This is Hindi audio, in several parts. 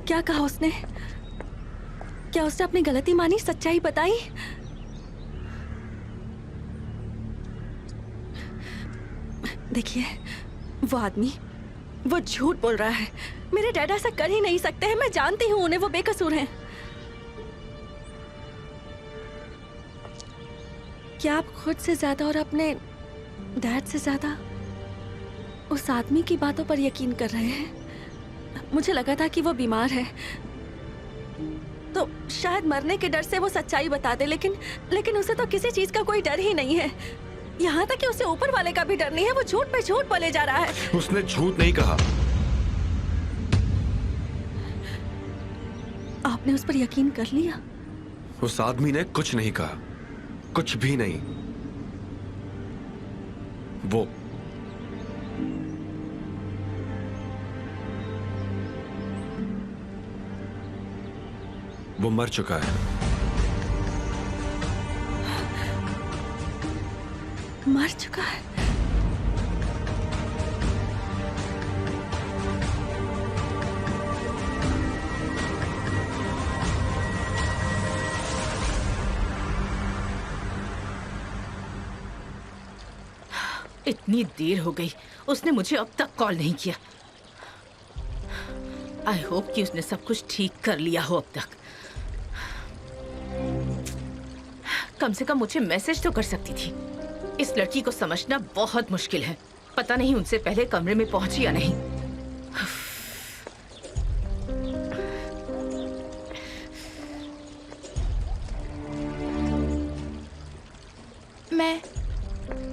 क्या कहा उसने? क्या उसने अपनी गलती मानी, सच्चाई बताई? देखिए, वो आदमी, वो झूठ बोल रहा है। मेरे डैड ऐसा कर ही नहीं सकते हैं। मैं जानती हूँ उन्हें, वो बेकसूर हैं। क्या आप खुद से ज्यादा और अपने डैड से ज्यादा उस आदमी की बातों पर यकीन कर रहे हैं? मुझे लगा था कि वो बीमार है, तो शायद मरने के डर से वो सच्चाई बता दे, लेकिन उसे तो किसी चीज का कोई डर ही नहीं है। यहाँ तक कि उसे ऊपर वाले का भी डर नहीं है। वो झूठ पे झूठ बोले जा रहा है। उसने झूठ नहीं कहा। आपने उस पर यकीन कर लिया? उस आदमी ने कुछ नहीं कहा, कुछ भी नहीं। वो मर चुका है। मर चुका है? इतनी देर हो गई, उसने मुझे अब तक कॉल नहीं किया। आई होप कि उसने सब कुछ ठीक कर लिया हो अब तक। कम से कम मुझे मैसेज तो कर सकती थी। इस लड़की को समझना बहुत मुश्किल है। पता नहीं उनसे पहले कमरे में पहुंची या नहीं।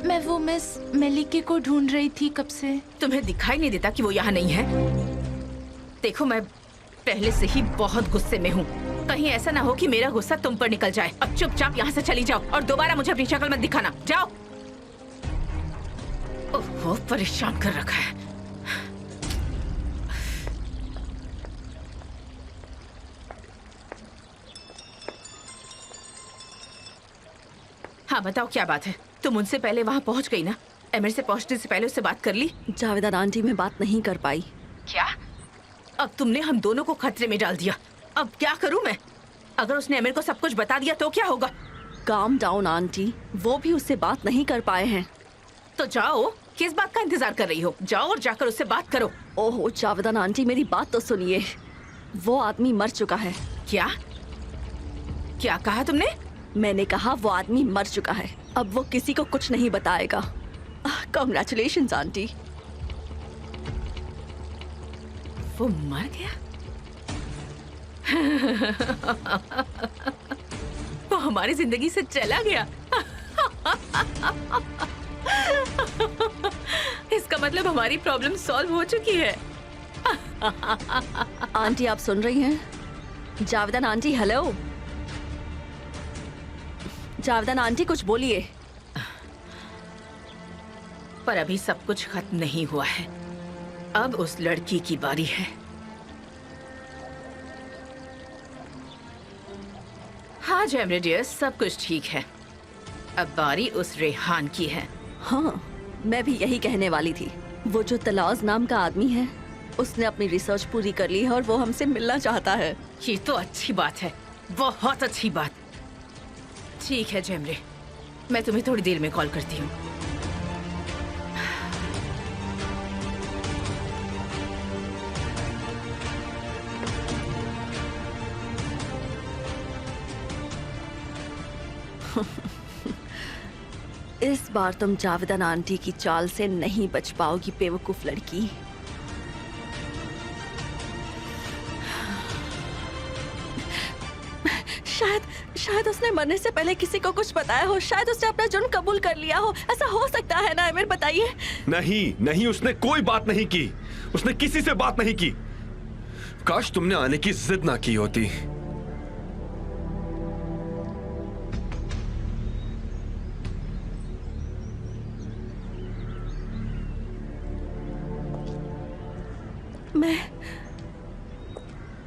मैं वो मिस मेलिके को ढूंढ रही थी कब से। तुम्हें दिखाई नहीं देता कि वो यहाँ नहीं है? देखो, मैं पहले से ही बहुत गुस्से में हूँ। कहीं ऐसा ना हो कि मेरा गुस्सा तुम पर निकल जाए। अब चुपचाप यहाँ से चली जाओ और दोबारा मुझे अपनी शक्ल मत दिखाना। जाओ। ओह, परेशान कर रखा है। हाँ बताओ, क्या बात है? तुम उनसे पहले वहाँ पहुँच गई ना? एमिर से पहुँचने से पहले उससे बात कर ली? जावेदा आंटी में बात नहीं कर पाई। क्या? अब तुमने हम दोनों को खतरे में डाल दिया। अब क्या करूं मैं? अगर उसने एमिर को सब कुछ बता दिया तो क्या होगा? काम डाउन आंटी, वो भी उससे बात नहीं कर पाए हैं। तो जाओ, किस बात का इंतजार कर रही हो? जाओ और जाकर उससे बात करो। ओहो जावेदा आंटी, मेरी बात तो सुनिए। वो आदमी मर चुका है। क्या? क्या कहा तुमने? मैंने कहा वो आदमी मर चुका है। अब वो किसी को कुछ नहीं बताएगा। Congratulations aunty. वो मर गया? वो हमारी जिंदगी से चला गया। इसका मतलब हमारी प्रॉब्लम सॉल्व हो चुकी है। आंटी आप सुन रही हैं? जावेदन आंटी, हेलो। जावेदन आंटी, कुछ बोलिए। पर अभी सब कुछ खत्म नहीं हुआ है। अब उस लड़की की बारी है। हाँ जैमरे डियर, सब कुछ ठीक है। अब बारी उस रेहान की है। हाँ, मैं भी यही कहने वाली थी। वो जो तलाज नाम का आदमी है, उसने अपनी रिसर्च पूरी कर ली है और वो हमसे मिलना चाहता है। ये तो अच्छी बात है, बहुत अच्छी बात। ठीक है जैमरे, मैं तुम्हें थोड़ी देर में कॉल करती हूँ। इस बार तुम जावेदन आंटी की चाल से नहीं बच पाओगी, बेवकूफ लड़की। शायद उसने मरने से पहले किसी को कुछ बताया हो। शायद उसने अपना जुर्म कबूल कर लिया हो। ऐसा हो सकता है ना एमिर, बताइए। नहीं, उसने कोई बात नहीं की। उसने किसी से बात नहीं की। काश तुमने आने की जिद ना की होती।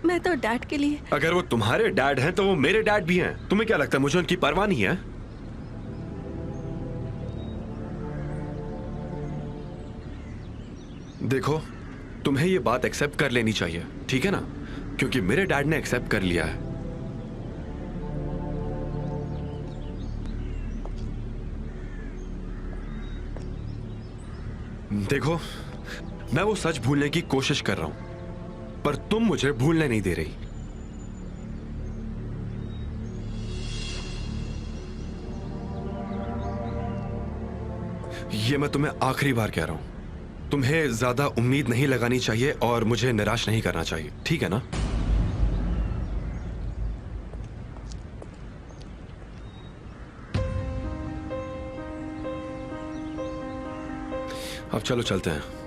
मैं तो डैड के लिए। अगर वो तुम्हारे डैड हैं तो वो मेरे डैड भी हैं। तुम्हें क्या लगता है मुझे उनकी परवाह नहीं है? देखो, तुम्हें ये बात एक्सेप्ट कर लेनी चाहिए, ठीक है ना? क्योंकि मेरे डैड ने एक्सेप्ट कर लिया है। देखो, मैं वो सच भूलने की कोशिश कर रहा हूं, पर तुम मुझे भूलने नहीं दे रही। ये मैं तुम्हें आखिरी बार कह रहा हूं। तुम्हें ज्यादा उम्मीद नहीं लगानी चाहिए और मुझे निराश नहीं करना चाहिए, ठीक है ना? अब चलो चलते हैं।